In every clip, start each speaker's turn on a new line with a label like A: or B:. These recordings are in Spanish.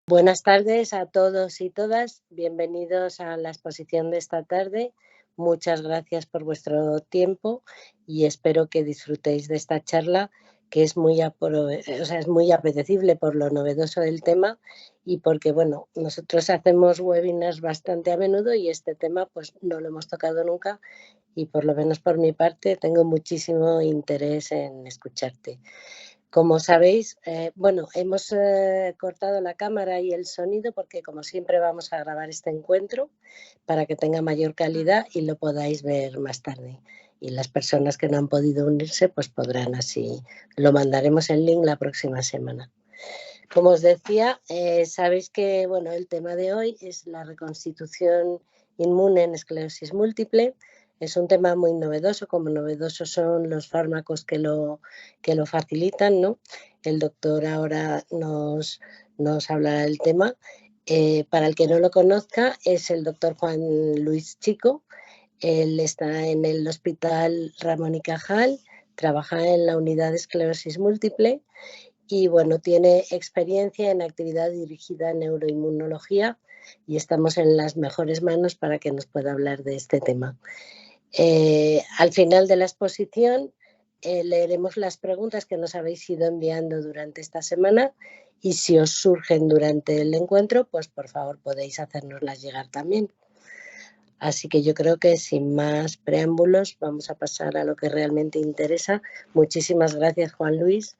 A: Buenas tardes a todos y todas. Bienvenidos a la exposición de esta tarde. Muchas gracias por vuestro tiempo y espero que disfrutéis de esta charla que es es muy apetecible por lo novedoso del tema y porque, bueno, nosotros hacemos webinars bastante a menudo y este tema pues no lo hemos tocado nunca y por lo menos por mi parte tengo muchísimo interés en escucharte. Como sabéis, bueno, hemos cortado la cámara y el sonido porque como siempre vamos a grabar este encuentro para que tenga mayor calidad y lo podáis ver más tarde. Y las personas que no han podido unirse pues podrán así, lo mandaremos el link la próxima semana. Como os decía, sabéis que bueno, el tema de hoy es la reconstitución inmune en esclerosis múltiple. Es un tema muy novedoso, como novedosos son los fármacos que lo facilitan, ¿no? El doctor ahora nos hablará del tema. Para el que no lo conozca, es el doctor Juan Luis Chico. Él está en el Hospital Ramón y Cajal, trabaja en la unidad de esclerosis múltiple y bueno, tiene experiencia en actividad dirigida en neuroinmunología y estamos en las mejores manos para que nos pueda hablar de este tema. Al final de la exposición leeremos las preguntas que nos habéis ido enviando durante esta semana y si os surgen durante el encuentro, pues por favor podéis hacérnoslas llegar también. Así que yo creo que sin más preámbulos vamos a pasar a lo que realmente interesa. Muchísimas gracias, Juan Luis,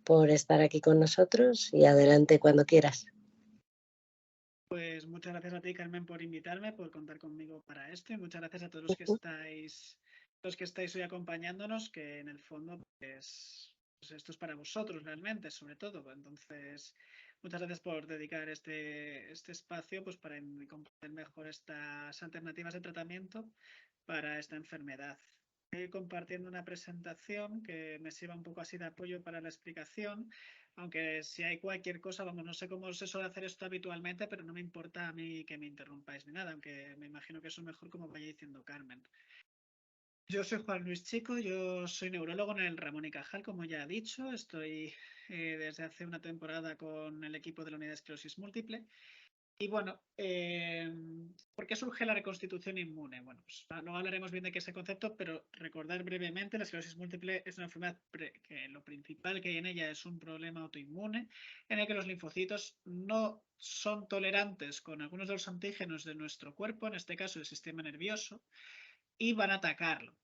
A: por estar aquí con nosotros y adelante cuando quieras.
B: Pues muchas gracias a ti, Carmen, por invitarme, por contar conmigo para esto y muchas gracias a todos los que estáis hoy acompañándonos, que en el fondo pues esto es para vosotros realmente, sobre todo. Entonces, muchas gracias por dedicar este espacio pues para comprender mejor estas alternativas de tratamiento para esta enfermedad. Voy compartiendo una presentación que me sirva un poco así de apoyo para la explicación, aunque si hay cualquier cosa, vamos, no sé cómo se suele hacer esto habitualmente, pero no me importa a mí que me interrumpáis ni nada, aunque me imagino que eso es mejor como vaya diciendo Carmen. Yo soy Juan Luis Chico, yo soy neurólogo en el Ramón y Cajal, como ya he dicho, estoy desde hace una temporada con el equipo de la unidad de esclerosis múltiple. Y bueno, ¿por qué surge la reconstitución inmune? Bueno, pues luego hablaremos bien de qué es el concepto, pero recordar brevemente, la esclerosis múltiple es una enfermedad que lo principal que hay en ella es un problema autoinmune en el que los linfocitos no son tolerantes con algunos de los antígenos de nuestro cuerpo, en este caso el sistema nervioso, y van a atacarlo.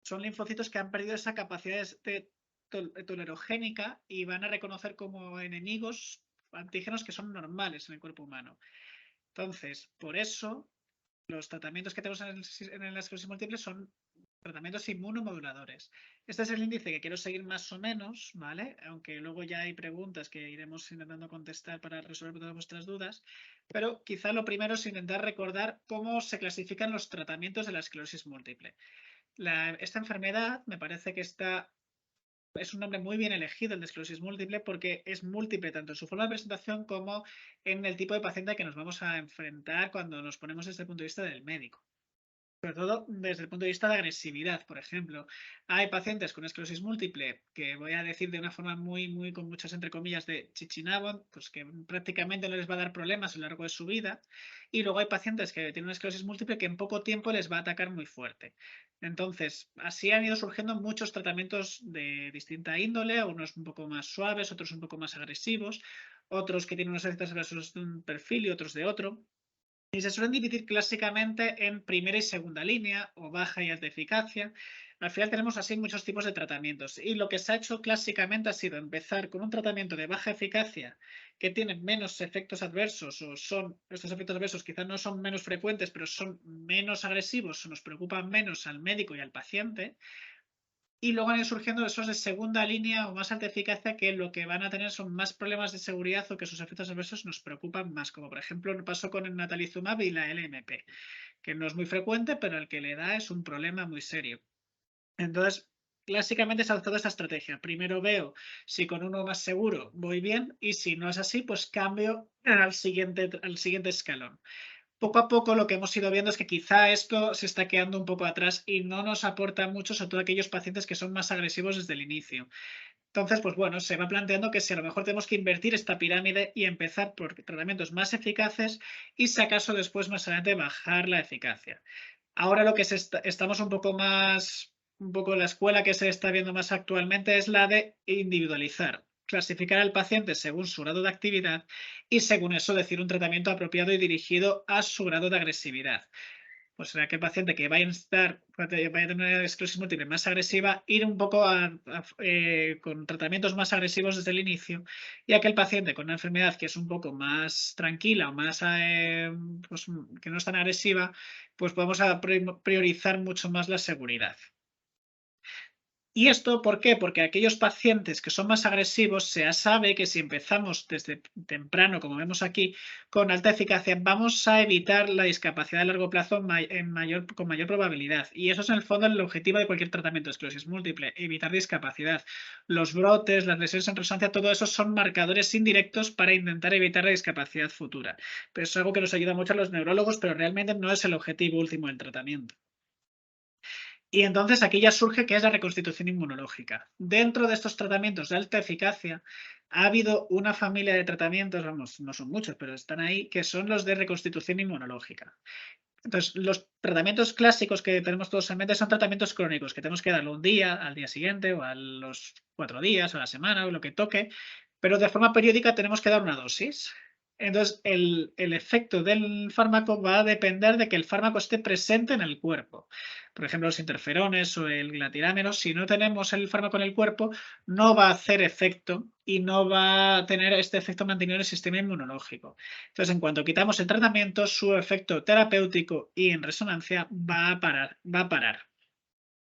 B: Son linfocitos que han perdido esa capacidad de tolerogénica y van a reconocer como enemigos antígenos que son normales en el cuerpo humano. Entonces, por eso, los tratamientos que tenemos en la esclerosis múltiple son tratamientos inmunomoduladores. Este es el índice que quiero seguir más o menos, ¿vale? Aunque luego ya hay preguntas que iremos intentando contestar para resolver todas vuestras dudas. Pero quizá lo primero es intentar recordar cómo se clasifican los tratamientos de la esclerosis múltiple. Esta enfermedad me parece que es un nombre muy bien elegido, el de esclerosis múltiple, porque es múltiple tanto en su forma de presentación como en el tipo de paciente que nos vamos a enfrentar cuando nos ponemos desde el punto de vista del médico. Sobre todo desde el punto de vista de agresividad, por ejemplo. Hay pacientes con esclerosis múltiple que voy a decir de una forma muy con muchas entre comillas de chichinabo, pues que prácticamente no les va a dar problemas a lo largo de su vida. Y luego hay pacientes que tienen una esclerosis múltiple que en poco tiempo les va a atacar muy fuerte. Entonces, así han ido surgiendo muchos tratamientos de distinta índole, unos un poco más suaves, otros un poco más agresivos, otros que tienen unos efectos adversos de un perfil y otros de otro. Y se suelen dividir clásicamente en primera y segunda línea o baja y alta eficacia. Al final tenemos así muchos tipos de tratamientos y lo que se ha hecho clásicamente ha sido empezar con un tratamiento de baja eficacia que tiene menos efectos adversos o estos efectos adversos quizás no son menos frecuentes pero son menos agresivos o nos preocupan menos al médico y al paciente. Y luego van a ir surgiendo esos de segunda línea o más alta eficacia que lo que van a tener son más problemas de seguridad o que sus efectos adversos nos preocupan más, como por ejemplo lo pasó con el natalizumab y la LMP, que no es muy frecuente, pero el que le da es un problema muy serio. Entonces, clásicamente se ha adoptado esta estrategia. Primero veo si con uno más seguro voy bien y si no es así, pues cambio al siguiente escalón. poco a poco lo que hemos ido viendo es que quizá esto se está quedando un poco atrás y no nos aporta mucho, sobre todo aquellos pacientes que son más agresivos desde el inicio. Entonces, pues bueno, se va planteando que si a lo mejor tenemos que invertir esta pirámide y empezar por tratamientos más eficaces y si acaso después más adelante bajar la eficacia. Ahora lo que estamos un poco la escuela que se está viendo más actualmente es la de individualizar, clasificar al paciente según su grado de actividad y según eso decir un tratamiento apropiado y dirigido a su grado de agresividad. Pues será que el paciente que vaya a tener una esclerosis múltiple más agresiva, ir un poco con tratamientos más agresivos desde el inicio, y aquel paciente con una enfermedad que es un poco más tranquila o más pues, que no es tan agresiva, pues podemos priorizar mucho más la seguridad. ¿Y esto por qué? Porque aquellos pacientes que son más agresivos se sabe que si empezamos desde temprano, como vemos aquí, con alta eficacia, vamos a evitar la discapacidad a largo plazo con mayor probabilidad. Y eso es en el fondo el objetivo de cualquier tratamiento de esclerosis múltiple, evitar discapacidad. Los brotes, las lesiones en resonancia, todo eso son marcadores indirectos para intentar evitar la discapacidad futura. Pero eso es algo que nos ayuda mucho a los neurólogos, pero realmente no es el objetivo último del tratamiento. Y entonces aquí ya surge que es la reconstitución inmunológica. Dentro de estos tratamientos de alta eficacia ha habido una familia de tratamientos, vamos, no son muchos, pero están ahí, que son los de reconstitución inmunológica. Entonces, los tratamientos clásicos que tenemos todos en mente son tratamientos crónicos, que tenemos que darlo un día, al día siguiente, o a los 4 días, o a la semana, o lo que toque, pero de forma periódica tenemos que dar una dosis. Entonces, el efecto del fármaco va a depender de que el fármaco esté presente en el cuerpo. Por ejemplo, los interferones o el glatirámero, si no tenemos el fármaco en el cuerpo, no va a hacer efecto y no va a tener este efecto mantenido en el sistema inmunológico. Entonces, en cuanto quitamos el tratamiento, su efecto terapéutico y en resonancia va a parar.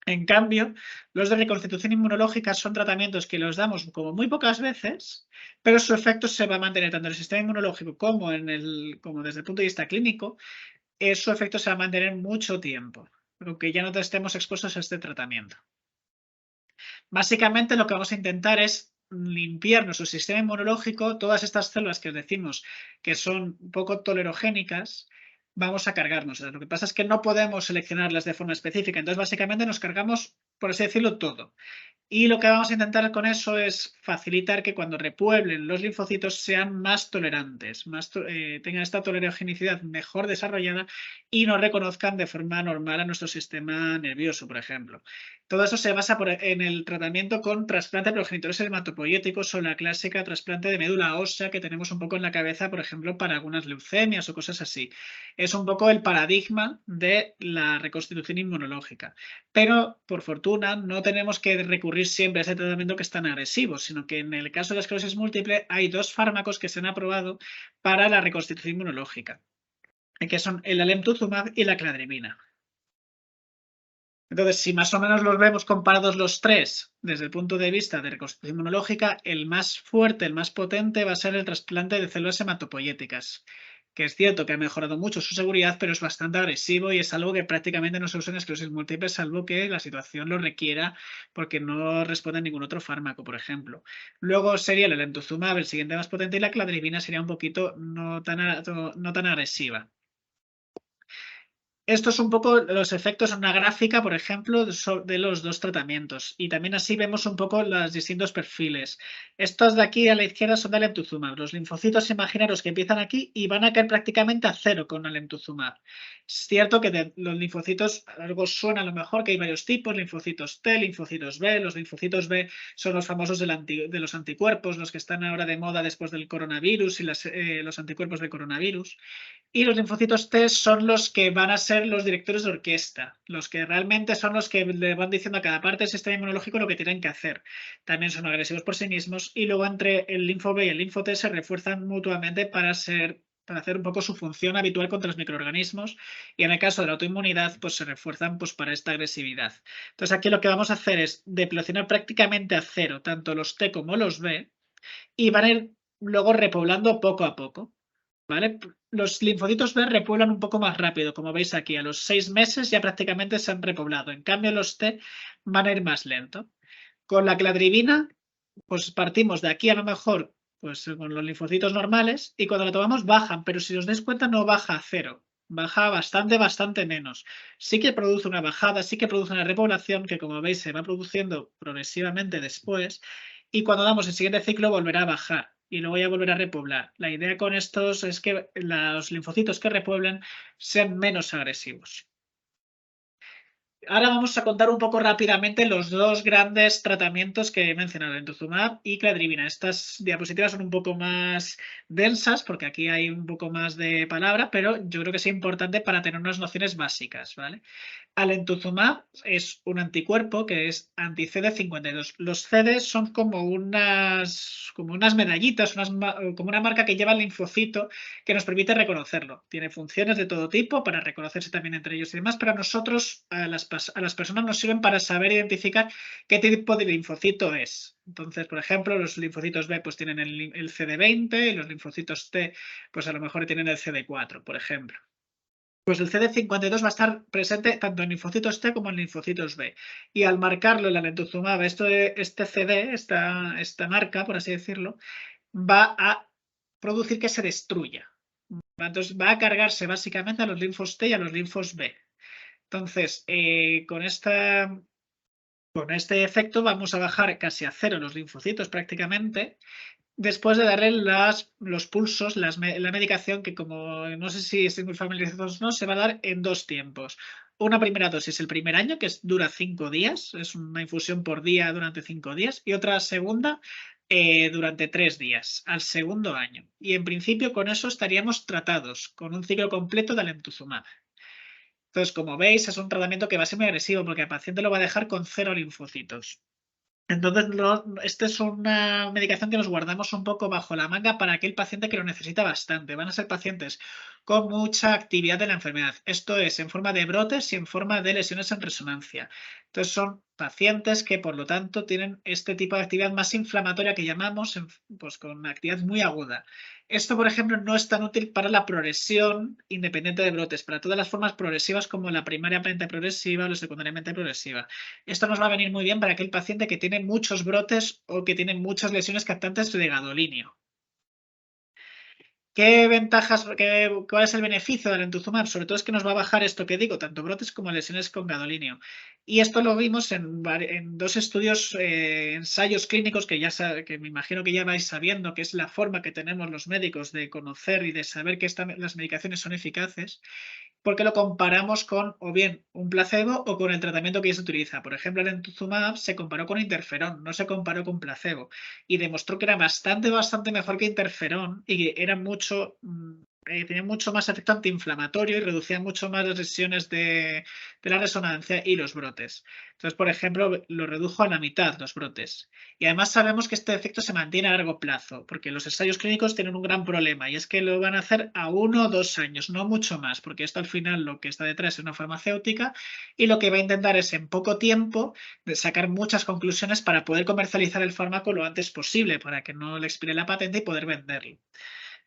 B: En cambio, los de reconstitución inmunológica son tratamientos que los damos como muy pocas veces, pero su efecto se va a mantener tanto en el sistema inmunológico como desde el punto de vista clínico. Su efecto se va a mantener mucho tiempo, aunque ya no estemos expuestos a este tratamiento. Básicamente lo que vamos a intentar es limpiar nuestro sistema inmunológico, todas estas células que os decimos que son poco tolerogénicas, vamos a cargarnos. Lo que pasa es que no podemos seleccionarlas de forma específica, entonces básicamente nos cargamos, por así decirlo, todo. Y lo que vamos a intentar con eso es facilitar que cuando repueblen los linfocitos sean más tolerantes, tengan esta tolerogenicidad mejor desarrollada y no reconozcan de forma normal a nuestro sistema nervioso, por ejemplo. Todo eso se basa en el tratamiento con trasplante de progenitores hematopoyéticos o la clásica trasplante de médula ósea que tenemos un poco en la cabeza, por ejemplo, para algunas leucemias o cosas así. Es un poco el paradigma de la reconstitución inmunológica. Pero, por fortuna, no tenemos que recurrir siempre a ese tratamiento que es tan agresivo, sino que en el caso de la esclerosis múltiple hay 2 fármacos que se han aprobado para la reconstitución inmunológica, que son el alemtuzumab y la cladribina. Entonces, si más o menos los vemos comparados los tres desde el punto de vista de reconstitución inmunológica, el más fuerte, el más potente va a ser el trasplante de células hematopoyéticas, que es cierto que ha mejorado mucho su seguridad, pero es bastante agresivo y es algo que prácticamente no se usa en esclerosis múltiple, salvo que la situación lo requiera porque no responde a ningún otro fármaco, por ejemplo. Luego sería el alemtuzumab, el siguiente más potente, y la cladribina sería un poquito no tan agresiva. Esto es un poco los efectos en una gráfica, por ejemplo, de los 2 tratamientos. Y también así vemos un poco los distintos perfiles. Estos de aquí a la izquierda son de alemtuzumab. Los linfocitos, imaginaros que empiezan aquí y van a caer prácticamente a 0 con alemtuzumab. Es cierto que de los linfocitos, algo suena a lo mejor que hay varios tipos, linfocitos T, linfocitos B. Los linfocitos B son los famosos de los anticuerpos, los que están ahora de moda después del coronavirus y los anticuerpos de coronavirus. Y los linfocitos T son los que van a ser los directores de orquesta, los que realmente son los que le van diciendo a cada parte del sistema inmunológico lo que tienen que hacer. También son agresivos por sí mismos y luego entre el linfo B y el linfo T se refuerzan mutuamente para hacer un poco su función habitual contra los microorganismos y en el caso de la autoinmunidad pues se refuerzan pues para esta agresividad. Entonces aquí lo que vamos a hacer es deplocionar prácticamente a 0 tanto los T como los B y van a ir luego repoblando poco a poco. ¿Vale? Los linfocitos B repueblan un poco más rápido, como veis aquí. A los 6 meses ya prácticamente se han repoblado. En cambio, los T van a ir más lento. Con la cladribina, pues partimos de aquí a lo mejor pues con los linfocitos normales y cuando la tomamos bajan, pero si os dais cuenta no baja a 0. baja bastante menos. Sí que produce una bajada, sí que produce una repoblación que, como veis, se va produciendo progresivamente después y cuando damos el siguiente ciclo volverá a bajar y luego ya volverá a repoblar. La idea con estos es que los linfocitos que repueblen sean menos agresivos. Ahora vamos a contar un poco rápidamente los dos grandes tratamientos que he mencionado, Entuziumab y Cladribina. Estas diapositivas son un poco más densas porque aquí hay un poco más de palabra, pero yo creo que es importante para tener unas nociones básicas, ¿vale? Alemtuzumab es un anticuerpo que es anti-CD52. Los CD son como unas medallitas, como una marca que lleva el linfocito que nos permite reconocerlo. Tiene funciones de todo tipo para reconocerse también entre ellos y demás, pero a nosotros, a las personas nos sirven para saber identificar qué tipo de linfocito es. Entonces, por ejemplo, los linfocitos B pues tienen el CD20 y los linfocitos T pues a lo mejor tienen el CD4, por ejemplo. Pues el CD52 va a estar presente tanto en linfocitos T como en linfocitos B. Y al marcarlo en la alemtuzumab, este CD, esta marca, por así decirlo, va a producir que se destruya. Entonces va a cargarse básicamente a los linfos T y a los linfos B. Entonces, con este efecto vamos a bajar casi a cero los linfocitos prácticamente después de darle los pulsos, la medicación que como no sé si estén muy familiarizados o no, se va a dar en dos tiempos. Una primera dosis el primer año, que dura 5 días, es una infusión por día durante 5 días, y otra segunda durante 3 días, al segundo año. Y en principio con eso estaríamos tratados, con un ciclo completo de alemtuzumab. Entonces, como veis, es un tratamiento que va a ser muy agresivo porque el paciente lo va a dejar con 0 linfocitos. Entonces, esta es una medicación que nos guardamos un poco bajo la manga para aquel paciente que lo necesita bastante. Van a ser pacientes con mucha actividad de la enfermedad. Esto es en forma de brotes y en forma de lesiones en resonancia. Entonces, son pacientes que, por lo tanto, tienen este tipo de actividad más inflamatoria que llamamos, pues, con actividad muy aguda. Esto, por ejemplo, no es tan útil para la progresión independiente de brotes, para todas las formas progresivas como la primariamente progresiva o la secundariamente progresiva. Esto nos va a venir muy bien para aquel paciente que tiene muchos brotes o que tiene muchas lesiones captantes de gadolinio. ¿Qué ventajas, cuál es el beneficio del Entuziumab? Sobre todo es que nos va a bajar esto que digo, tanto brotes como lesiones con gadolinio. Y esto lo vimos en dos estudios, ensayos clínicos que me imagino que ya vais sabiendo que es la forma que tenemos los médicos de conocer y de saber que las medicaciones son eficaces, porque lo comparamos con o bien un placebo o con el tratamiento que ya se utiliza. Por ejemplo, el Entuziumab se comparó con interferón, no se comparó con placebo y demostró que era bastante mejor que interferón y que era tenía mucho más efecto antiinflamatorio y reducía mucho más las lesiones de la resonancia y los brotes. Entonces, por ejemplo, lo redujo a la mitad los brotes. Y además sabemos que este efecto se mantiene a largo plazo, porque los ensayos clínicos tienen un gran problema y es que lo van a hacer a 1 o 2 años, no mucho más, porque esto al final lo que está detrás es una farmacéutica y lo que va a intentar es en poco tiempo sacar muchas conclusiones para poder comercializar el fármaco lo antes posible, para que no le expire la patente y poder venderlo.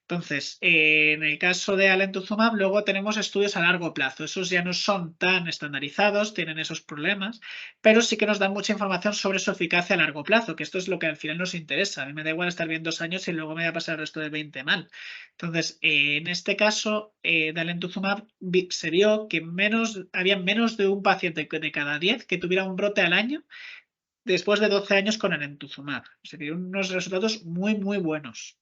B: Entonces, en el caso de Alemtuzumab, luego tenemos estudios a largo plazo. Esos ya no son tan estandarizados, tienen esos problemas, pero sí que nos dan mucha información sobre su eficacia a largo plazo, que esto es lo que al final nos interesa. A mí me da igual estar bien 2 años y luego me va a pasar el resto de 20 mal. Entonces, en este caso de Alemtuzumab se vio que había menos de un paciente de cada 10 que tuviera un brote al año después de 12 años con Alemtuzumab. O sea, que unos resultados muy buenos.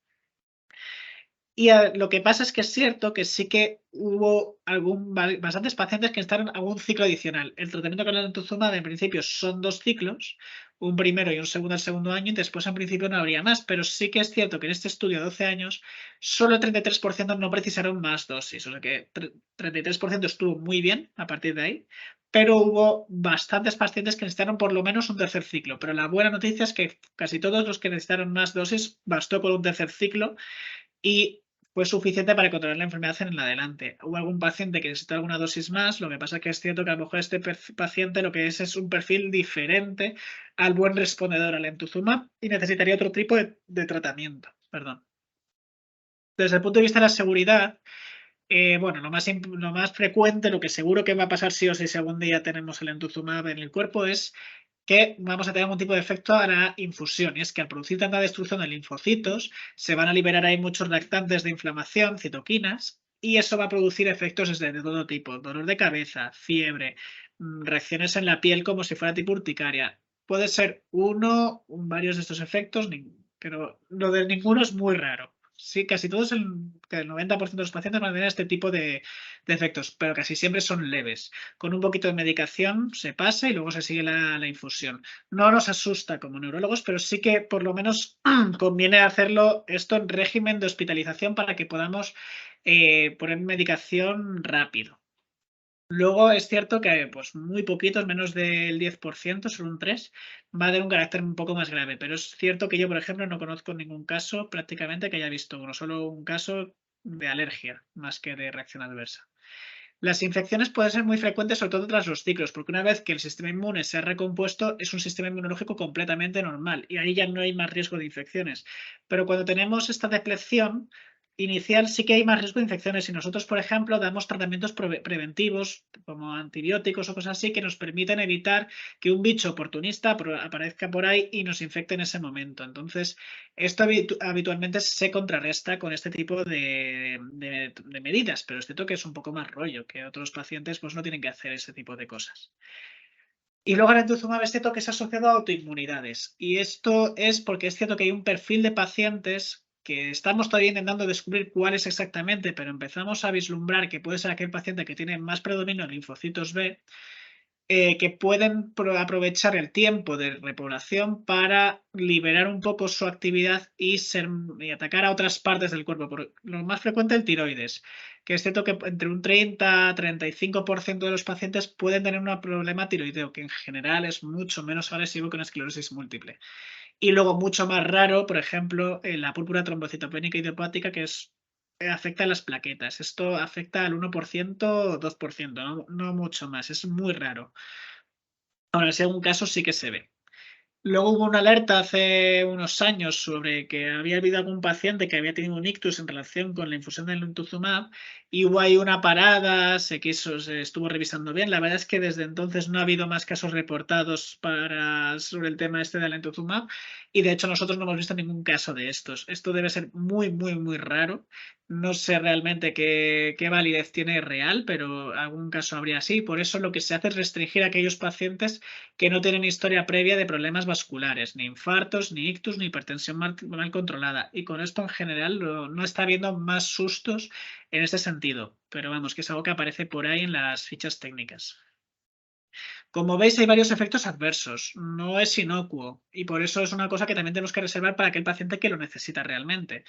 B: Y lo que pasa es que es cierto que sí que hubo bastantes pacientes que necesitaron algún ciclo adicional. El tratamiento con la Alemtuzumab en principio son 2 ciclos, un primero y un segundo al segundo año, y después en principio no habría más. Pero sí que es cierto que en este estudio de 12 años, solo el 33% no precisaron más dosis. O sea que 33% estuvo muy bien a partir de ahí, pero hubo bastantes pacientes que necesitaron por lo menos un tercer ciclo. Pero la buena noticia es que casi todos los que necesitaron más dosis bastó con un tercer ciclo y fue suficiente para controlar la enfermedad en el adelante. Hubo algún paciente que necesitó alguna dosis más, lo que pasa es que es cierto que a lo mejor este paciente lo que es un perfil diferente al buen respondedor al Entuziumab y necesitaría otro tipo de tratamiento. Perdón. Desde el punto de vista de la seguridad, bueno, lo más frecuente, lo que seguro que va a pasar sí o sí si algún día tenemos el Entuziumab en el cuerpo es que vamos a tener algún tipo de efecto a la infusión. Y es que al producir tanta destrucción de linfocitos, se van a liberar ahí muchos reactantes de inflamación, citoquinas, y eso va a producir efectos de todo tipo, dolor de cabeza, fiebre, reacciones en la piel como si fuera tipo urticaria. Puede ser uno, varios de estos efectos, pero lo de ninguno es muy raro. Sí, casi todos, el 90% de los pacientes van a tener este tipo de efectos, pero casi siempre son leves. Con un poquito de medicación se pasa y luego se sigue la infusión. No nos asusta como neurólogos, pero sí que por lo menos conviene hacerlo esto en régimen de hospitalización para que podamos poner medicación rápido. Luego es cierto que pues, muy poquitos, menos del 10%, solo un 3%, va a tener un carácter un poco más grave. Pero es cierto que yo, por ejemplo, no conozco ningún caso prácticamente que haya visto uno, solo un caso de alergia más que de reacción adversa. Las infecciones pueden ser muy frecuentes, sobre todo tras los ciclos, porque una vez que el sistema inmune se ha recompuesto, es un sistema inmunológico completamente normal y ahí ya no hay más riesgo de infecciones. Pero cuando tenemos esta depleción inicial, sí que hay más riesgo de infecciones. Y nosotros, por ejemplo, damos tratamientos preventivos, como antibióticos o cosas así, que nos permiten evitar que un bicho oportunista aparezca por ahí y nos infecte en ese momento. Entonces, esto habitualmente se contrarresta con este tipo de medidas, pero es cierto que es un poco más rollo, que otros pacientes pues no tienen que hacer ese tipo de cosas. Y luego el entuziumab es cierto que se ha asociado a autoinmunidades. Y esto es porque es cierto que hay un perfil de pacientes que estamos todavía intentando descubrir cuál es exactamente, pero empezamos a vislumbrar que puede ser aquel paciente que tiene más predominio en linfocitos B, que pueden aprovechar el tiempo de repoblación para liberar un poco su actividad y atacar a otras partes del cuerpo. Lo más frecuente el tiroides, que es cierto que entre un 30-35% de los pacientes pueden tener un problema tiroideo, que en general es mucho menos agresivo que una esclerosis múltiple. Y luego mucho más raro, por ejemplo, la púrpura trombocitopénica idiopática, que afecta a las plaquetas. Esto afecta al 1% o 2%, no mucho más, es muy raro. Ahora, si algún caso sí que se ve. Luego hubo una alerta hace unos años sobre que había habido algún paciente que había tenido un ictus en relación con la infusión del intuzumab y hubo ahí una parada, se estuvo revisando bien. La verdad es que desde entonces no ha habido más casos reportados sobre el tema este del intuzumab y de hecho nosotros no hemos visto ningún caso de estos. Esto debe ser muy, muy, muy raro. No sé realmente qué validez tiene real, pero algún caso habría así. Por eso lo que se hace es restringir a aquellos pacientes que no tienen historia previa de problemas vasculares, ni infartos, ni ictus, ni hipertensión mal controlada. Y con esto en general no está habiendo más sustos en este sentido. Pero vamos, que es algo que aparece por ahí en las fichas técnicas. Como veis, hay varios efectos adversos. No es inocuo. Y por eso es una cosa que también tenemos que reservar para aquel paciente que lo necesita realmente.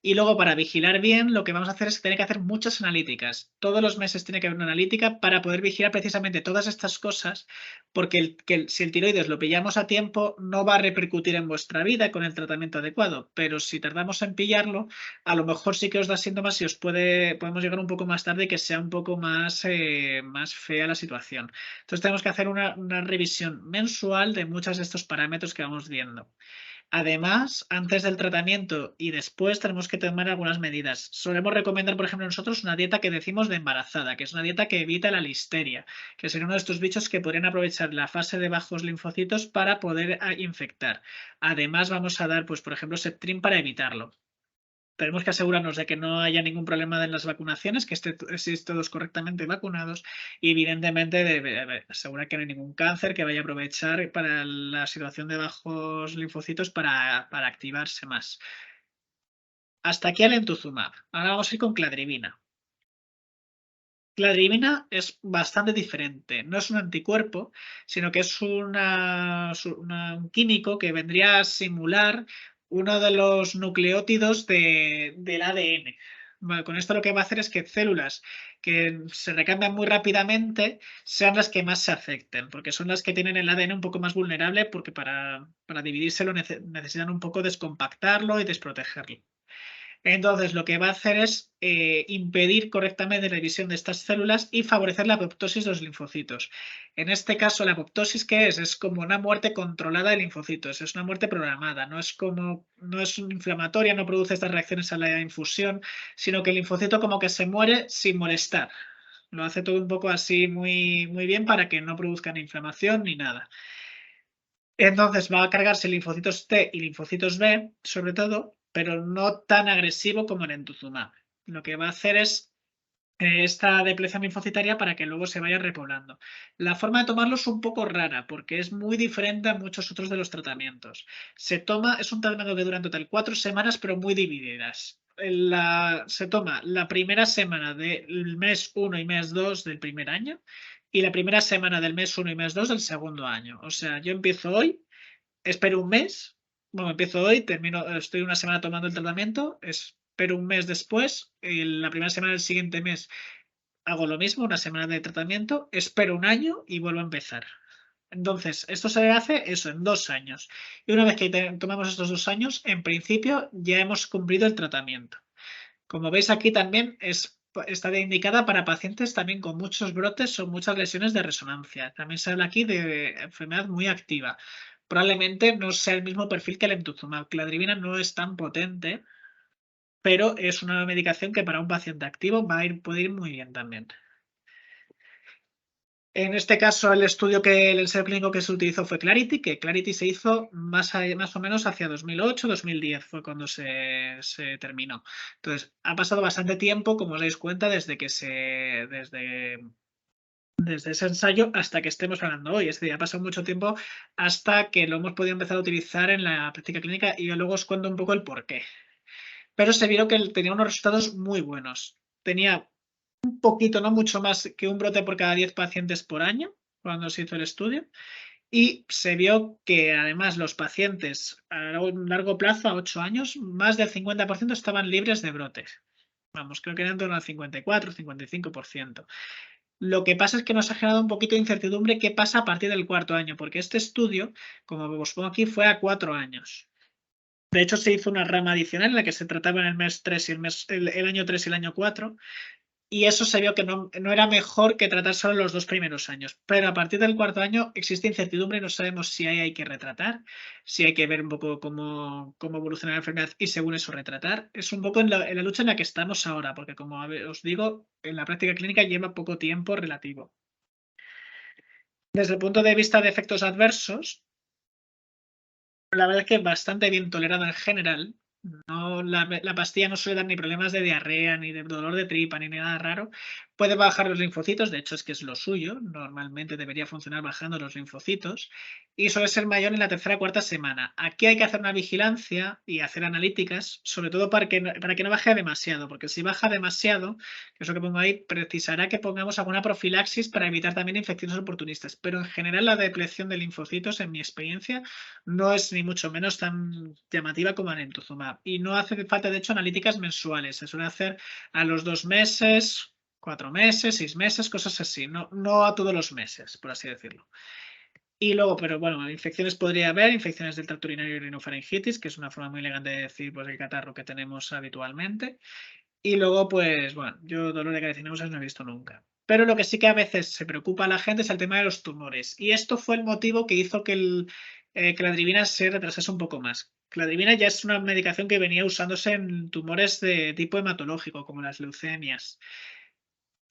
B: Y luego, para vigilar bien, lo que vamos a hacer es tener que hacer muchas analíticas. Todos los meses tiene que haber una analítica para poder vigilar precisamente todas estas cosas, porque si el tiroides lo pillamos a tiempo, no va a repercutir en vuestra vida con el tratamiento adecuado. Pero si tardamos en pillarlo, a lo mejor sí que os da síntomas y podemos llegar un poco más tarde y que sea un poco más fea la situación. Entonces tenemos que hacer una revisión mensual de muchos de estos parámetros que vamos viendo. Además, antes del tratamiento y después tenemos que tomar algunas medidas. Solemos recomendar, por ejemplo, nosotros una dieta que decimos de embarazada, que es una dieta que evita la listeria, que sería uno de estos bichos que podrían aprovechar la fase de bajos linfocitos para poder infectar. Además, vamos a dar, pues, por ejemplo, Septrin para evitarlo. Tenemos que asegurarnos de que no haya ningún problema en las vacunaciones, que estéis todos correctamente vacunados y evidentemente asegurar que no hay ningún cáncer que vaya a aprovechar para la situación de bajos linfocitos para activarse más. Hasta aquí el entuzumab. Ahora vamos a ir con cladribina. Cladribina es bastante diferente. No es un anticuerpo, sino que es un químico que vendría a simular uno de los nucleótidos del ADN. Bueno, con esto lo que va a hacer es que células que se recambian muy rápidamente sean las que más se afecten, porque son las que tienen el ADN un poco más vulnerable, porque para dividírselo necesitan un poco descompactarlo y desprotegerlo. Entonces, lo que va a hacer es impedir correctamente la división de estas células y favorecer la apoptosis de los linfocitos. En este caso, la apoptosis, ¿qué es? Es como una muerte controlada de linfocitos, es una muerte programada, no es inflamatoria, no produce estas reacciones a la infusión, sino que el linfocito como que se muere sin molestar. Lo hace todo un poco así muy, muy bien para que no produzcan inflamación ni nada. Entonces va a cargarse linfocitos T y linfocitos B, sobre todo, pero no tan agresivo como el entuzumab. Lo que va a hacer es esta depleción linfocitaria para que luego se vaya repoblando. La forma de tomarlo es un poco rara porque es muy diferente a muchos otros de los tratamientos. Es un tratamiento que dura en total 4 semanas, pero muy divididas. Se toma la primera semana del mes 1 y mes 2 del primer año y la primera semana del mes 1 y mes 2 del segundo año. O sea, yo empiezo hoy, espero un mes, bueno, empiezo hoy, estoy una semana tomando el tratamiento, espero un mes después, la primera semana del siguiente mes hago lo mismo, una semana de tratamiento, espero un año y vuelvo a empezar. Entonces, esto se hace eso en 2 años. Y una vez que tomamos estos 2 años, en principio ya hemos cumplido el tratamiento. Como veis aquí también está indicada para pacientes también con muchos brotes o muchas lesiones de resonancia. También se habla aquí de enfermedad muy activa. Probablemente no sea el mismo perfil que el emtuzumab. La adrivina no es tan potente, pero es una medicación que para un paciente activo puede ir muy bien también. En este caso, el ensayo clínico que se utilizó fue Clarity, que Clarity se hizo más o menos hacia 2008-2010, fue cuando se terminó. Entonces, ha pasado bastante tiempo, como os dais cuenta, desde ese ensayo hasta que estemos hablando hoy. Es decir, ha pasado mucho tiempo hasta que lo hemos podido empezar a utilizar en la práctica clínica y yo luego os cuento un poco el porqué. Pero se vieron que tenía unos resultados muy buenos. Tenía un poquito, no mucho más que un brote por cada 10 pacientes por año, cuando se hizo el estudio. Y se vio que además los pacientes a un largo plazo, a 8 años, más del 50% estaban libres de brotes. Vamos, creo que eran en torno al 54-55%. Lo que pasa es que nos ha generado un poquito de incertidumbre qué pasa a partir del cuarto año, porque este estudio, como os pongo aquí, fue a 4 años. De hecho, se hizo una rama adicional en la que se trataba en el mes 3 y el año 3 y el año 4, y eso se vio que no era mejor que tratar solo los 2 primeros años. Pero a partir del cuarto año existe incertidumbre y no sabemos si ahí hay que retratar, si hay que ver un poco cómo evoluciona la enfermedad y según eso retratar. Es un poco en la lucha en la que estamos ahora, porque como os digo, en la práctica clínica lleva poco tiempo relativo. Desde el punto de vista de efectos adversos, la verdad es que bastante bien tolerada en general. No, la pastilla no suele dar ni problemas de diarrea, ni de dolor de tripa, ni nada raro. Puede bajar los linfocitos, de hecho es que es lo suyo. Normalmente debería funcionar bajando los linfocitos. Y suele ser mayor en la tercera o cuarta semana. Aquí hay que hacer una vigilancia y hacer analíticas, sobre todo para que no baje demasiado, porque si baja demasiado, que es lo que pongo ahí, precisará que pongamos alguna profilaxis para evitar también infecciones oportunistas. Pero en general la depleción de linfocitos, en mi experiencia, no es ni mucho menos tan llamativa como el emtuzumab. Y no hace falta, de hecho, analíticas mensuales. Se suele hacer a los 2 meses, 4 meses, 6 meses, cosas así. No a todos los meses, por así decirlo. Y luego, pero bueno, infecciones podría haber, infecciones del tracto urinario y rinofaringitis, que es una forma muy elegante de decir pues, el catarro que tenemos habitualmente. Y luego, pues bueno, yo dolor de cabeza y náuseas no he visto nunca. Pero lo que sí que a veces se preocupa a la gente es el tema de los tumores. Y esto fue el motivo que hizo que la adrivina se retrasase un poco más. La adrivina ya es una medicación que venía usándose en tumores de tipo hematológico, como las leucemias.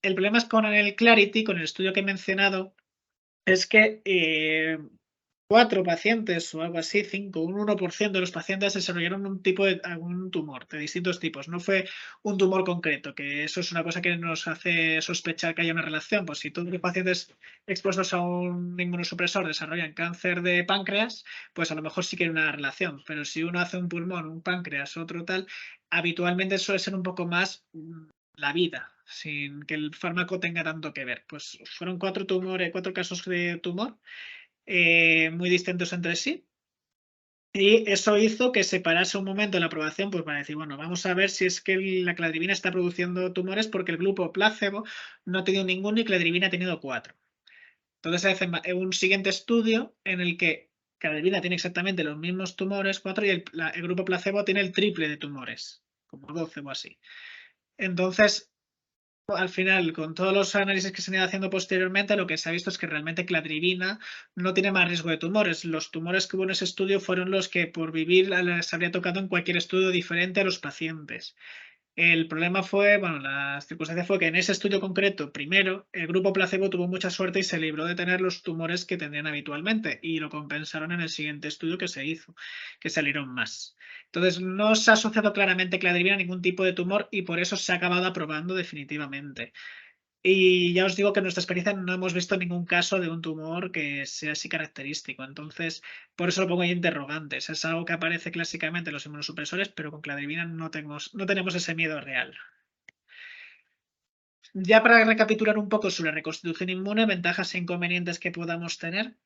B: El problema es con el Clarity, con el estudio que he mencionado, es que 4 pacientes o algo así, 5, un 1% de los pacientes desarrollaron algún tumor de distintos tipos. No fue un tumor concreto, que eso es una cosa que nos hace sospechar que haya una relación. Pues si todos los pacientes expuestos a un inmunosupresor desarrollan cáncer de páncreas, pues a lo mejor sí que hay una relación. Pero si uno hace un pulmón, un páncreas, otro tal, habitualmente suele ser un poco más la vida, sin que el fármaco tenga tanto que ver. Pues fueron 4 casos de tumor muy distintos entre sí. Y eso hizo que se parase un momento la aprobación pues para decir, bueno, vamos a ver si es que la cladribina está produciendo tumores porque el grupo placebo no ha tenido ninguno y cladribina ha tenido 4. Entonces se hace un siguiente estudio en el que cladribina tiene exactamente los mismos tumores, 4, y el grupo placebo tiene el triple de tumores, como 12 o así. Entonces, al final, con todos los análisis que se han ido haciendo posteriormente, lo que se ha visto es que realmente cladribina no tiene más riesgo de tumores. Los tumores que hubo en ese estudio fueron los que por vivir les habría tocado en cualquier estudio diferente a los pacientes. El problema fue, bueno, la circunstancia fue que en ese estudio concreto, primero, el grupo placebo tuvo mucha suerte y se libró de tener los tumores que tendrían habitualmente y lo compensaron en el siguiente estudio que se hizo, que salieron más. Entonces, no se ha asociado claramente cladribina a ningún tipo de tumor y por eso se ha acabado aprobando definitivamente. Y ya os digo que en nuestra experiencia no hemos visto ningún caso de un tumor que sea así característico. Entonces, por eso lo pongo ahí interrogantes. Es algo que aparece clásicamente en los inmunosupresores, pero con cladribina no tenemos ese miedo real. Ya para recapitular un poco sobre la reconstitución inmune, ventajas e inconvenientes que podamos tener.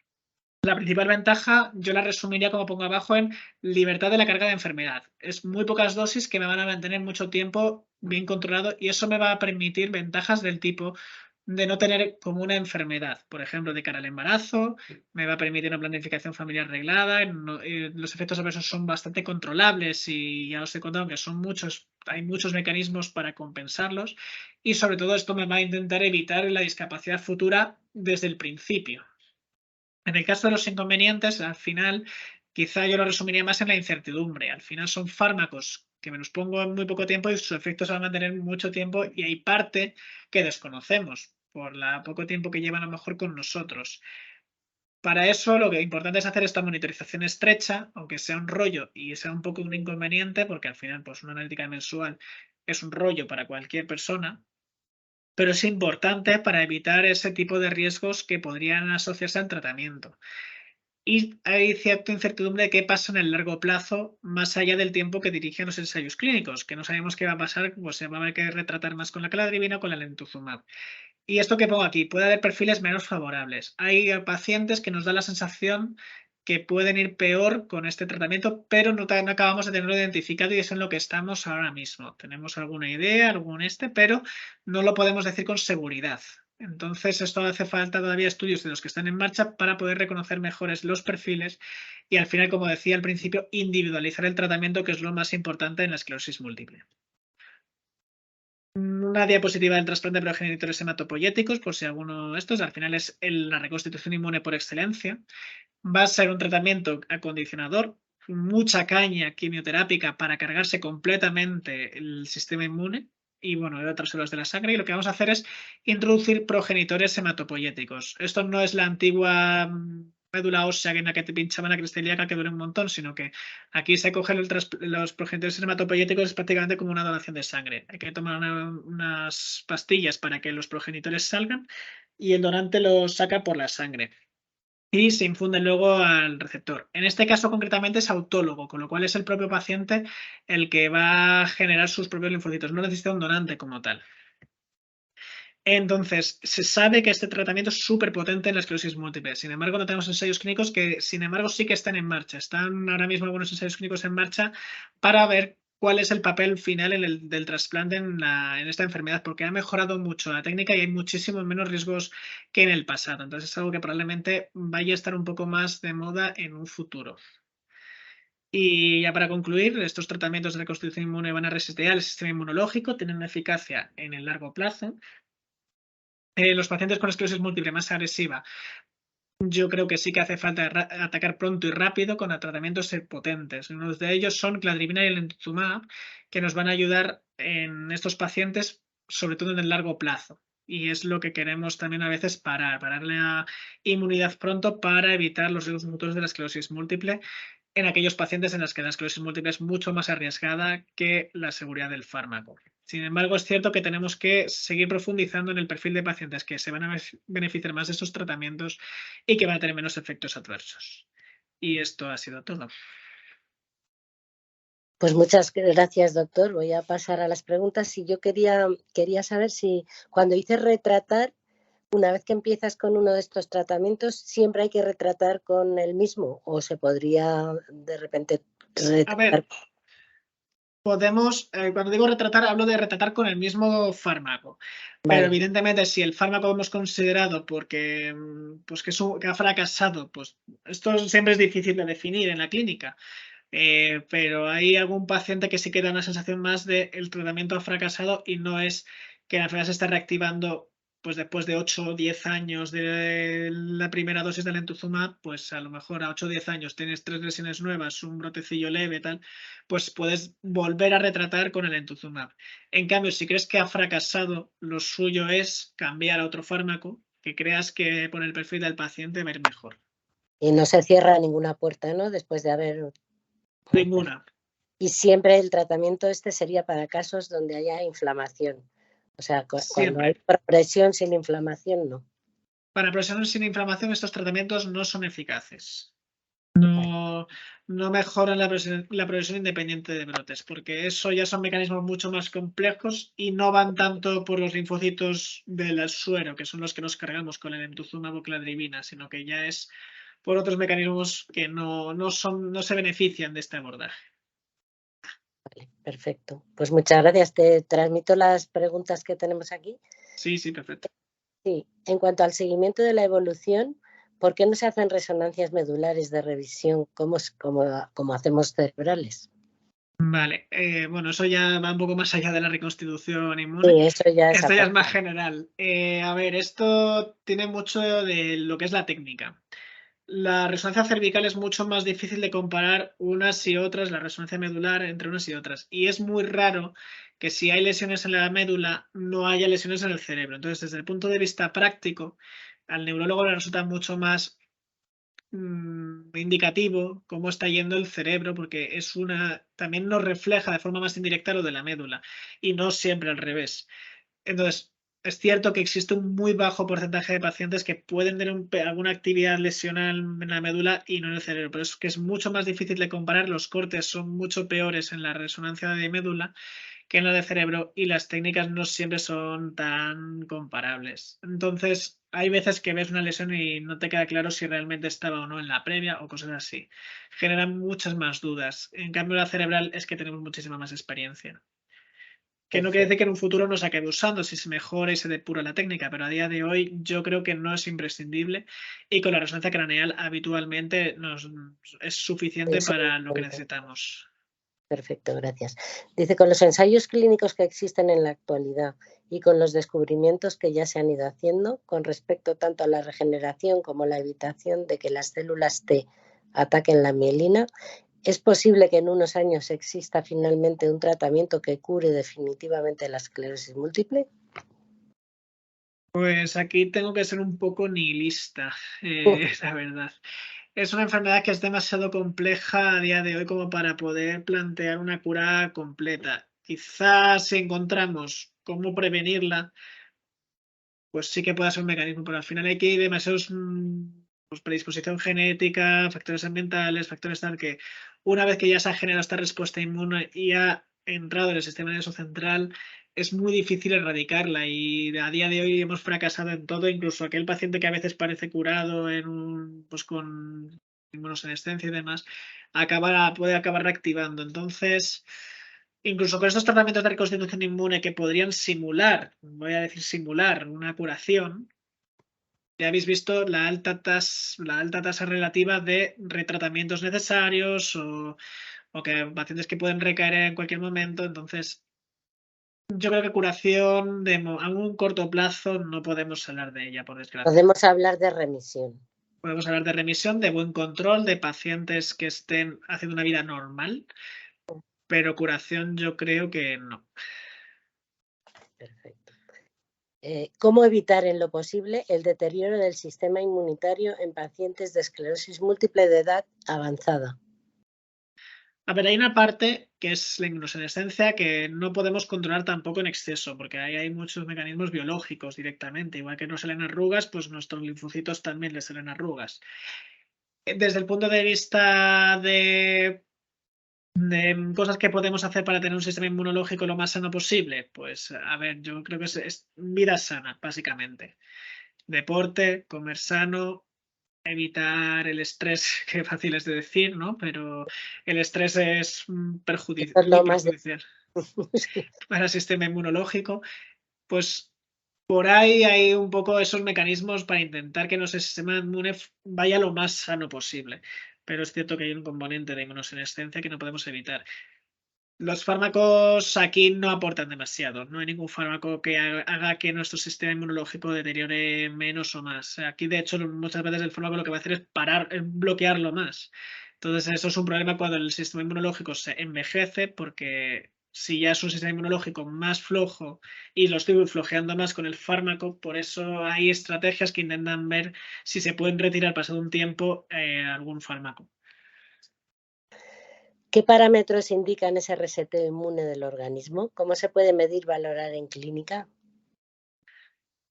B: La principal ventaja yo la resumiría, como pongo abajo, en libertad de la carga de enfermedad. Es muy pocas dosis que me van a mantener mucho tiempo bien controlado y eso me va a permitir ventajas del tipo de no tener como una enfermedad, por ejemplo, de cara al embarazo, me va a permitir una planificación familiar reglada, los efectos adversos son bastante controlables y ya os he contado que son muchos, hay muchos mecanismos para compensarlos y sobre todo esto me va a intentar evitar la discapacidad futura desde el principio. En el caso de los inconvenientes, al final, quizá yo lo resumiría más en la incertidumbre. Al final son fármacos que me los pongo en muy poco tiempo y sus efectos se van a mantener mucho tiempo y hay parte que desconocemos por la poco tiempo que llevan a lo mejor con nosotros. Para eso lo que importante es hacer esta monitorización estrecha, aunque sea un rollo y sea un poco un inconveniente, porque al final pues una analítica mensual es un rollo para cualquier persona, pero es importante para evitar ese tipo de riesgos que podrían asociarse al tratamiento. Y hay cierta incertidumbre de qué pasa en el largo plazo, más allá del tiempo que dirigen los ensayos clínicos, que no sabemos qué va a pasar, pues se va a haber que retratar más con la cladribina o con la lentuzumab. Y esto que pongo aquí, puede haber perfiles menos favorables. Hay pacientes que nos da la sensación que pueden ir peor con este tratamiento, pero no acabamos de tenerlo identificado y es en lo que estamos ahora mismo. Tenemos alguna idea, pero no lo podemos decir con seguridad. Entonces, esto hace falta todavía estudios de los que están en marcha para poder reconocer mejores los perfiles y al final, como decía al principio, individualizar el tratamiento, que es lo más importante en la esclerosis múltiple. Una diapositiva del trasplante de progenitores hematopoyéticos, por si alguno de estos, al final es la reconstitución inmune por excelencia. Va a ser un tratamiento acondicionador, mucha caña quimioterápica para cargarse completamente el sistema inmune y bueno, de otras células de la sangre. Y lo que vamos a hacer es introducir progenitores hematopoyéticos. Esto no es la antigua médula ósea en la que te pinchaban la cresta ilíaca que dura un montón, sino que aquí se cogen los progenitores hematopoyéticos es prácticamente como una donación de sangre. Hay que tomar unas pastillas para que los progenitores salgan y el donante los saca por la sangre y se infunde luego al receptor. En este caso concretamente es autólogo, con lo cual es el propio paciente el que va a generar sus propios linfocitos, no necesita un donante como tal. Entonces, se sabe que este tratamiento es súper potente en la esclerosis múltiple. Sin embargo, no tenemos ensayos clínicos que, sin embargo, sí que están en marcha. Están ahora mismo algunos ensayos clínicos en marcha para ver cuál es el papel final del trasplante en esta enfermedad, porque ha mejorado mucho la técnica y hay muchísimos menos riesgos que en el pasado. Entonces, es algo que probablemente vaya a estar un poco más de moda en un futuro. Y ya para concluir, estos tratamientos de reconstrucción inmune van a resistir al sistema inmunológico, tienen eficacia en el largo plazo. Los pacientes con esclerosis múltiple más agresiva, yo creo que sí que hace falta atacar pronto y rápido con tratamientos potentes. Uno de ellos son cladribina y lenalidomide, que nos van a ayudar en estos pacientes, sobre todo en el largo plazo. Y es lo que queremos también a veces parar la inmunidad pronto para evitar los riesgos futuros de la esclerosis múltiple en aquellos pacientes en los que la esclerosis múltiple es mucho más arriesgada que la seguridad del fármaco. Sin embargo, es cierto que tenemos que seguir profundizando en el perfil de pacientes que se van a beneficiar más de estos tratamientos y que van a tener menos efectos adversos. Y esto ha sido todo.
A: Pues muchas gracias, doctor. Voy a pasar a las preguntas. Y yo quería saber si cuando dices retratar, una vez que empiezas con uno de estos tratamientos, ¿siempre hay que retratar con el mismo o se podría de repente
B: A
A: retratar?
B: ver, podemos, cuando digo retratar, hablo de retratar con el mismo fármaco. Pero
A: Vale.
B: evidentemente, si el fármaco hemos considerado porque pues que ha fracasado, pues esto siempre es difícil de definir en la clínica. Pero hay algún paciente que sí que da una sensación más de el tratamiento ha fracasado y no es que la enfermedad se está reactivando pues después de 8 o 10 años de la primera dosis del Entuzumab, pues a lo mejor a 8 o 10 años tienes 3 lesiones nuevas, un brotecillo leve, tal, pues puedes volver a retratar con el Entuzumab. En cambio, si crees que ha fracasado, lo suyo es cambiar a otro fármaco que creas que por el perfil del paciente va a ir mejor.
A: Y no se cierra ninguna puerta, ¿no? Después de haber...
B: Ninguna.
A: Y siempre el tratamiento este sería para casos donde haya inflamación. O sea, cuando hay
B: Siempre.
A: progresión sin inflamación, no.
B: Para personas sin inflamación, estos tratamientos no son eficaces.
A: Vale.
B: No mejoran la progresión independiente de brotes, porque eso ya son mecanismos mucho más complejos y no van tanto por los linfocitos del suero, que son los que nos cargamos con el Entuzumab o cladribina, sino que ya es por otros mecanismos que no se benefician de este abordaje.
A: Vale, perfecto. Pues muchas gracias. Te transmito las preguntas que tenemos aquí.
B: Sí, sí, perfecto.
A: Sí, en cuanto al seguimiento de la evolución, ¿por qué no se hacen resonancias medulares de revisión como hacemos cerebrales?
B: Vale, bueno, eso ya va un poco más allá de la reconstitución inmune.
A: Sí, eso ya es
B: Esto ya es
A: aparte.
B: más general. A ver, esto tiene mucho de lo que es la técnica. La resonancia cervical es mucho más difícil de comparar unas y otras, la resonancia medular entre unas y otras. Y es muy raro que si hay lesiones en la médula, no haya lesiones en el cerebro. Entonces, desde el punto de vista práctico, al neurólogo le resulta mucho más indicativo cómo está yendo el cerebro, porque también nos refleja de forma más indirecta lo de la médula y no siempre al revés. Entonces, es cierto que existe un muy bajo porcentaje de pacientes que pueden tener alguna actividad lesional en la médula y no en el cerebro, pero es que es mucho más difícil de comparar. Los cortes son mucho peores en la resonancia de médula que en la de cerebro y las técnicas no siempre son tan comparables. Entonces, hay veces que ves una lesión y no te queda claro si realmente estaba o no en la previa o cosas así. Generan muchas más dudas. En cambio, la cerebral es que tenemos muchísima más experiencia. Que no quiere decir
A: Perfecto.
B: que en un futuro no se acabe usando si se mejora y se depura la técnica, pero a día de hoy yo creo que no es imprescindible y con la resonancia craneal habitualmente es suficiente
A: Es
B: para lo que
A: suficiente.
B: necesitamos.
A: Perfecto, gracias. Dice, con los ensayos clínicos que existen en la actualidad y con los descubrimientos que ya se han ido haciendo con respecto tanto a la regeneración como a la evitación de que las células T ataquen la mielina, ¿es posible que en unos años exista finalmente un tratamiento que cure definitivamente la esclerosis múltiple?
B: Pues aquí tengo que ser un poco nihilista, la verdad. Es una enfermedad que es demasiado compleja a día de hoy como para poder plantear una cura completa. Quizás si encontramos cómo prevenirla, pues sí que pueda ser un mecanismo, pero al final hay que ir demasiados pues predisposición genética, factores ambientales, factores tal que una vez que ya se ha generado esta respuesta inmune y ha entrado en el sistema nervioso central, es muy difícil erradicarla y a día de hoy hemos fracasado en todo, incluso aquel paciente que a veces parece curado pues con inmunosenescencia y demás, puede acabar reactivando. Entonces, incluso con estos tratamientos de reconstitución inmune que podrían simular, voy a decir simular, una curación, ya habéis visto la alta tasa relativa de retratamientos necesarios o que pacientes que pueden recaer en cualquier momento. Entonces, yo creo que curación a un corto plazo no podemos hablar de ella, por desgracia.
A: Podemos hablar de remisión.
B: Podemos hablar de remisión, de buen control, de pacientes que estén haciendo una vida normal, pero curación yo creo que no.
A: Perfecto. ¿Cómo evitar en lo posible el deterioro del sistema inmunitario en pacientes de esclerosis múltiple de edad avanzada?
B: A ver, hay una parte que es la inmunosenescencia que no podemos controlar tampoco en exceso, porque ahí hay muchos mecanismos biológicos directamente. Igual que nos salen arrugas, pues nuestros linfocitos también les salen arrugas. Desde el punto de vista de cosas que podemos hacer para tener un sistema inmunológico lo más sano posible, pues a ver, yo creo que es vida sana, básicamente. Deporte, comer sano, evitar el estrés, que fácil es de decir, ¿no? Pero el estrés es
A: Esto es
B: muy
A: lo más de...
B: perjudicial para el sistema inmunológico. Pues por ahí hay un poco esos mecanismos para intentar que nuestro sistema inmune vaya lo más sano posible. Pero es cierto que hay un componente de inmunosenescencia que no podemos evitar. Los fármacos aquí no aportan demasiado. No hay ningún fármaco que haga que nuestro sistema inmunológico deteriore menos o más. Aquí, de hecho, muchas veces el fármaco lo que va a hacer es bloquearlo más. Entonces, eso es un problema cuando el sistema inmunológico se envejece, porque si ya es un sistema inmunológico más flojo y lo estoy flojeando más con el fármaco, por eso hay estrategias que intentan ver si se pueden retirar pasado un tiempo algún fármaco.
A: ¿Qué parámetros indican ese reseteo inmune del organismo? ¿Cómo se puede medir, valorar en clínica?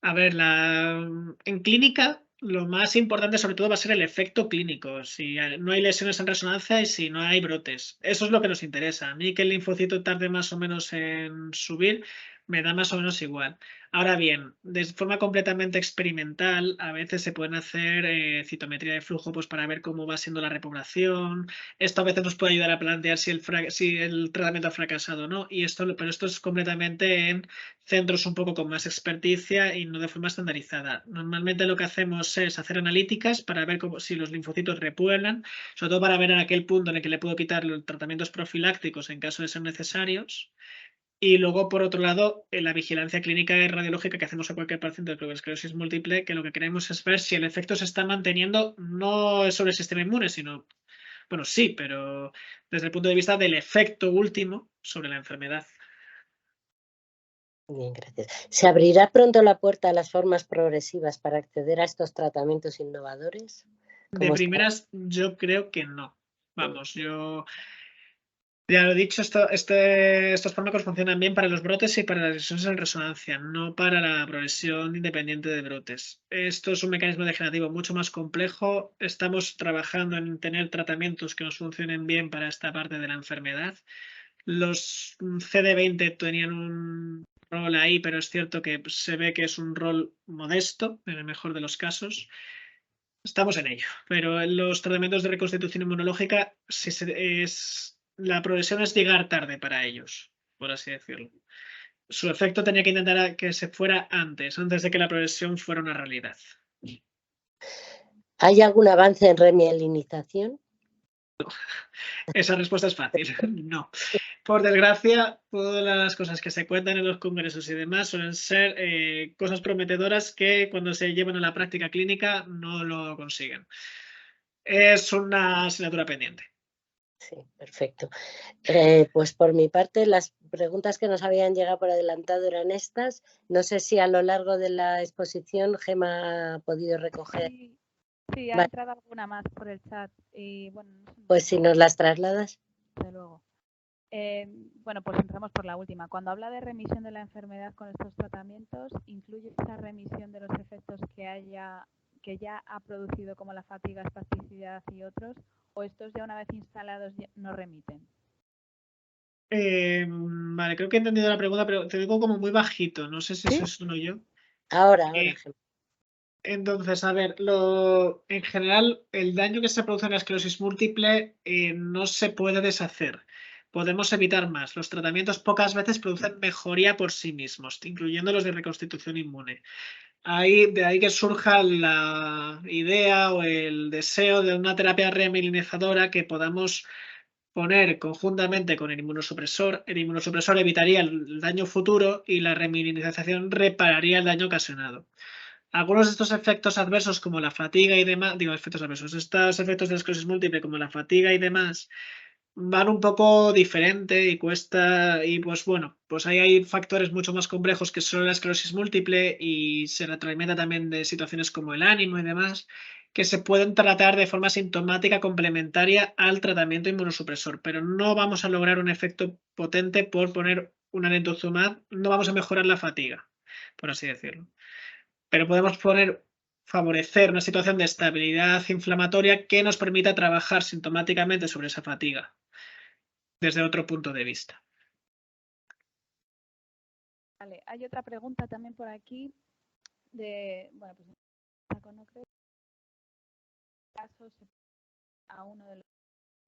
B: A ver, en clínica lo más importante sobre todo va a ser el efecto clínico, si no hay lesiones en resonancia y si no hay brotes. Eso es lo que nos interesa. A mí que el linfocito tarde más o menos en subir, me da más o menos igual. Ahora bien, de forma completamente experimental, a veces se pueden hacer citometría de flujo pues, para ver cómo va siendo la repoblación. Esto a veces nos puede ayudar a plantear si el tratamiento ha fracasado o no. Pero esto es completamente en centros un poco con más experticia y no de forma estandarizada. Normalmente lo que hacemos es hacer analíticas para ver si los linfocitos repueblan, sobre todo para ver en aquel punto en el que le puedo quitar los tratamientos profilácticos en caso de ser necesarios. Y luego, por otro lado, en la vigilancia clínica y radiológica que hacemos a cualquier paciente con esclerosis múltiple, que lo que queremos es ver si el efecto se está manteniendo no sobre el sistema inmune, sino, bueno, sí, pero desde el punto de vista del efecto último sobre la enfermedad.
A: Bien, gracias. ¿Se abrirá pronto la puerta a las formas progresivas para acceder a estos tratamientos innovadores?
B: De
A: ¿Cómo está?
B: primeras, yo creo que no. Vamos, yo ya lo he dicho, estos fármacos funcionan bien para los brotes y para las lesiones en resonancia, no para la progresión independiente de brotes. Esto es un mecanismo degenerativo mucho más complejo. Estamos trabajando en tener tratamientos que nos funcionen bien para esta parte de la enfermedad. Los CD20 tenían un rol ahí, pero es cierto que se ve que es un rol modesto, en el mejor de los casos. Estamos en ello, pero en los tratamientos de reconstitución inmunológica la progresión es llegar tarde para ellos, por así decirlo. Su efecto tenía que intentar que se fuera antes de que la progresión fuera una realidad.
A: ¿Hay algún avance en remielinización?
B: Esa respuesta es fácil, no. Por desgracia, todas las cosas que se cuentan en los congresos y demás suelen ser cosas prometedoras que cuando se llevan a la práctica clínica no lo consiguen. Es una asignatura pendiente.
A: Sí, perfecto. Pues por mi parte, las preguntas que nos habían llegado por adelantado eran estas. No sé si a lo largo de la exposición Gemma ha podido recoger.
C: Sí, ha
A: Vale,
C: entrado alguna más por el chat. Y bueno, no sé,
A: pues si nos las trasladas.
C: desde luego. Bueno, pues entramos por la última. Cuando habla de remisión de la enfermedad con estos tratamientos, ¿incluye esa remisión de los efectos que ya ha producido, como la fatiga, espasticidad y otros, o estos ya una vez instalados no remiten?
B: Vale, creo que he entendido la pregunta, pero te digo como muy bajito. No sé si
A: ¿Sí?
B: eso es uno yo.
A: Ahora,
B: Eh,
A: Gemma.
B: entonces, a ver, en general, el daño que se produce en la esclerosis múltiple no se puede deshacer. Podemos evitar más. Los tratamientos pocas veces producen mejoría por sí mismos, incluyendo los de reconstitución inmune. De ahí que surja la idea o el deseo de una terapia remielinizadora que podamos poner conjuntamente con el inmunosupresor. El inmunosupresor evitaría el daño futuro y la remilinización repararía el daño ocasionado. Algunos de estos efectos adversos como la fatiga y demás, estos efectos de esclerosis múltiple como la fatiga y demás van un poco diferente y cuesta, y pues bueno, pues ahí hay factores mucho más complejos que solo la esclerosis múltiple y se retroalimenta también de situaciones como el ánimo y demás, que se pueden tratar de forma sintomática complementaria al tratamiento inmunosupresor, pero no vamos a lograr un efecto potente por poner un alentuzumab, no vamos a mejorar la fatiga, por así decirlo. Pero podemos favorecer una situación de estabilidad inflamatoria que nos permita trabajar sintomáticamente sobre esa fatiga desde otro punto de vista.
C: Vale, hay otra pregunta también por aquí bueno, pues no creo casos a uno de los...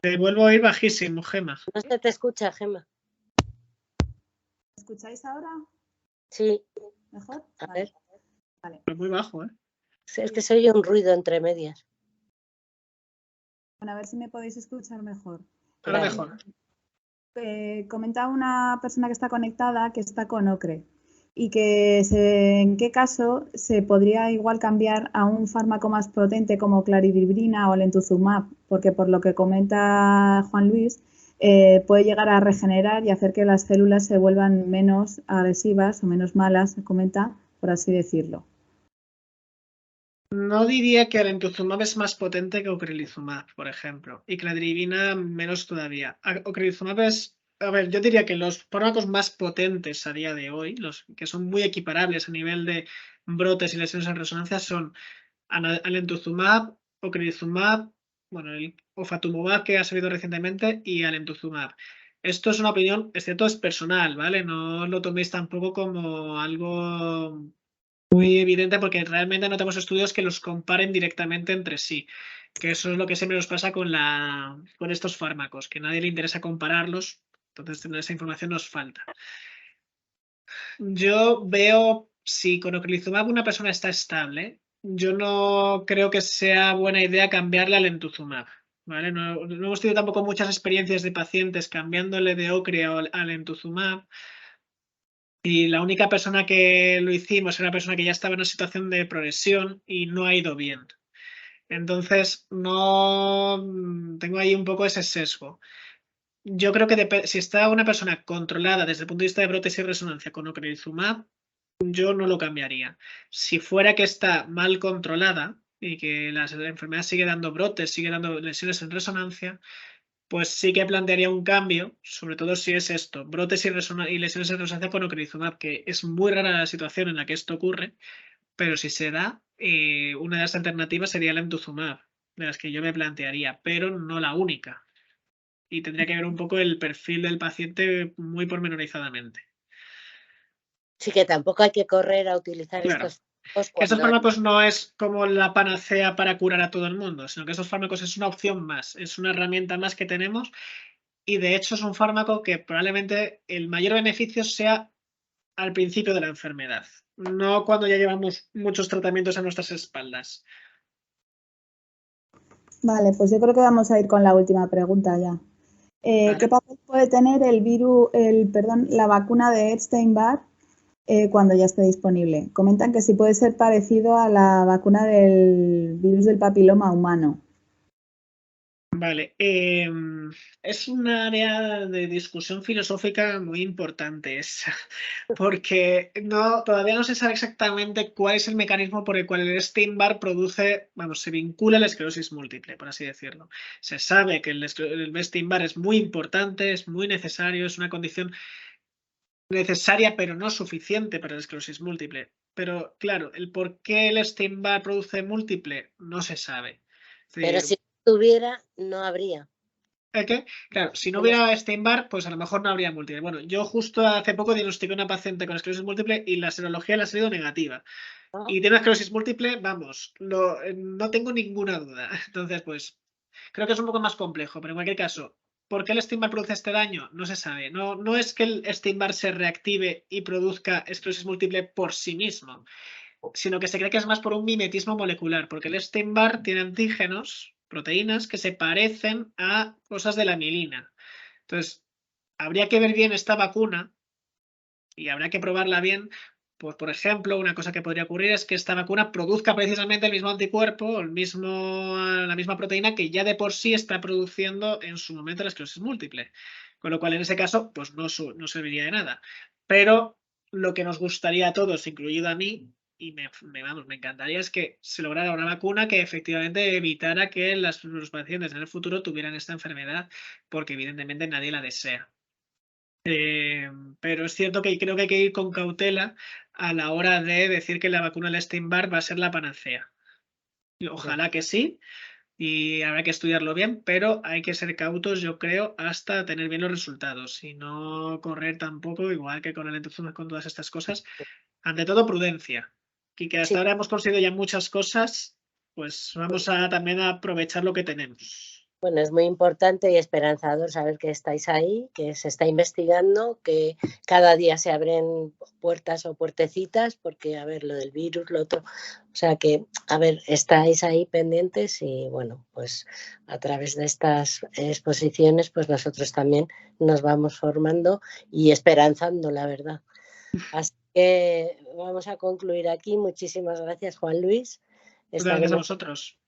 B: Te vuelvo a oír bajísimo, Gemma.
A: No se te escucha, Gemma.
D: ¿Me escucháis ahora?
A: Sí.
D: ¿Mejor?
A: A
D: Vale.
A: ver.
D: Vale.
B: Pero muy bajo, ¿eh?
A: Es que se oye un ruido entre medias.
D: Bueno, a ver si me podéis escuchar mejor.
B: Ahora mejor.
D: comenta una persona que está conectada que está con ocre y que en qué caso se podría igual cambiar a un fármaco más potente como clarivibrina o lentuzumab, porque por lo que comenta Juan Luis, puede llegar a regenerar y hacer que las células se vuelvan menos agresivas o menos malas, comenta, por así decirlo.
B: No diría que alentuzumab es más potente que ocrelizumab, por ejemplo, y clarividina menos todavía. Ocrelizumab es, a ver, yo diría que los fármacos más potentes a día de hoy, los que son muy equiparables a nivel de brotes y lesiones en resonancia, son alentuzumab, ocrelizumab, bueno, el ofatumumab que ha salido recientemente y alentuzumab. Esto es una opinión, excepto es personal, ¿vale? No lo toméis tampoco como algo muy evidente porque realmente no tenemos estudios que los comparen directamente entre sí, que eso es lo que siempre nos pasa con estos fármacos, que a nadie le interesa compararlos, entonces esa información nos falta. Yo veo, si con ocrelizumab una persona está estable, yo no creo que sea buena idea cambiarle al lentuzumab, ¿vale? No hemos tenido tampoco muchas experiencias de pacientes cambiándole de ocre al lentuzumab. Y la única persona que lo hicimos era una persona que ya estaba en una situación de progresión y no ha ido bien. Entonces, no tengo ahí un poco ese sesgo. Yo creo que si está una persona controlada desde el punto de vista de brotes y resonancia con ocrelizumab, yo no lo cambiaría. Si fuera que está mal controlada y que la enfermedad sigue dando brotes, sigue dando lesiones en resonancia, pues sí que plantearía un cambio, sobre todo si es esto, brotes y lesiones en resonancia con ocrelizumab, que es muy rara la situación en la que esto ocurre, pero si se da, una de las alternativas sería el lentuzumab, de las que yo me plantearía, pero no la única. Y tendría que ver un poco el perfil del paciente muy pormenorizadamente.
A: Sí, que tampoco hay que correr a utilizar
B: Claro.
A: estos fármacos
B: Que estos
A: cuando
B: fármacos no es como la panacea para curar a todo el mundo, sino que estos fármacos es una opción más, es una herramienta más que tenemos. Y de hecho es un fármaco que probablemente el mayor beneficio sea al principio de la enfermedad, no cuando ya llevamos muchos tratamientos a nuestras espaldas.
D: Vale, pues yo creo que vamos a ir con la última pregunta ya.
B: Vale.
D: ¿Qué papel puede tener la vacuna de Epstein-Barr cuando ya esté disponible? Comentan que sí puede ser parecido a la vacuna del virus del papiloma humano.
B: Vale, es un área de discusión filosófica muy importante esa, porque todavía no se sabe exactamente cuál es el mecanismo por el cual el Epstein-Barr se vincula a la esclerosis múltiple, por así decirlo. Se sabe que el Epstein-Barr es muy importante, es muy necesario, es una condición necesaria pero no suficiente para la esclerosis múltiple. Pero claro, el por qué el Epstein-Barr produce múltiple no se sabe. Es
A: pero
B: decir,
A: si tuviera, no habría.
B: ¿qué? Claro, si no hubiera Epstein-Barr, pues a lo mejor no habría múltiple. Bueno, yo justo hace poco diagnostiqué a una paciente con esclerosis múltiple y la serología le ha salido negativa.
A: ¿No?
B: Y tiene una esclerosis múltiple, vamos, no tengo ninguna duda. Entonces, pues, creo que es un poco más complejo, pero en cualquier caso, ¿por qué el Epstein-Barr produce este daño? No se sabe. No es que el Epstein-Barr se reactive y produzca esclerosis múltiple por sí mismo, sino que se cree que es más por un mimetismo molecular, porque el Epstein-Barr tiene antígenos, proteínas, que se parecen a cosas de la mielina. Entonces, habría que ver bien esta vacuna y habrá que probarla bien. Pues, por ejemplo, una cosa que podría ocurrir es que esta vacuna produzca precisamente el mismo anticuerpo, la misma proteína que ya de por sí está produciendo en su momento la esclerosis múltiple. Con lo cual, en ese caso, pues no serviría de nada. Pero lo que nos gustaría a todos, incluido a mí, y me encantaría, es que se lograra una vacuna que efectivamente evitara que los pacientes en el futuro tuvieran esta enfermedad, porque evidentemente nadie la desea. Pero es cierto que creo que hay que ir con cautela a la hora de decir que la vacuna del Epstein-Barr va a ser la panacea. Ojalá que sí, y habrá que estudiarlo bien, pero hay que ser cautos, yo creo, hasta tener bien los resultados y no correr tampoco, igual que con el entusiasmo con todas estas cosas. Ante todo, prudencia. Y que hasta
A: Sí.
B: ahora hemos conseguido ya muchas cosas, pues vamos a también a aprovechar lo que tenemos.
A: Bueno, es muy importante y esperanzador saber que estáis ahí, que se está investigando, que cada día se abren puertas o puertecitas, porque, a ver, lo del virus, lo otro, o sea que, a ver, estáis ahí pendientes y, bueno, pues a través de estas exposiciones, pues nosotros también nos vamos formando y esperanzando, la verdad. Así que vamos a concluir aquí. Muchísimas gracias, Juan Luis.
B: Muchas gracias a
A: Estaremos.
B: vosotros.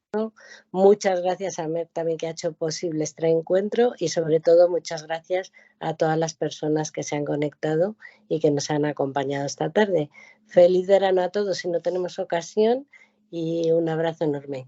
A: Muchas gracias a Mer también, que ha hecho posible este encuentro, y sobre todo muchas gracias a todas las personas que se han conectado y que nos han acompañado esta tarde. Feliz verano a todos si no tenemos ocasión y un abrazo enorme.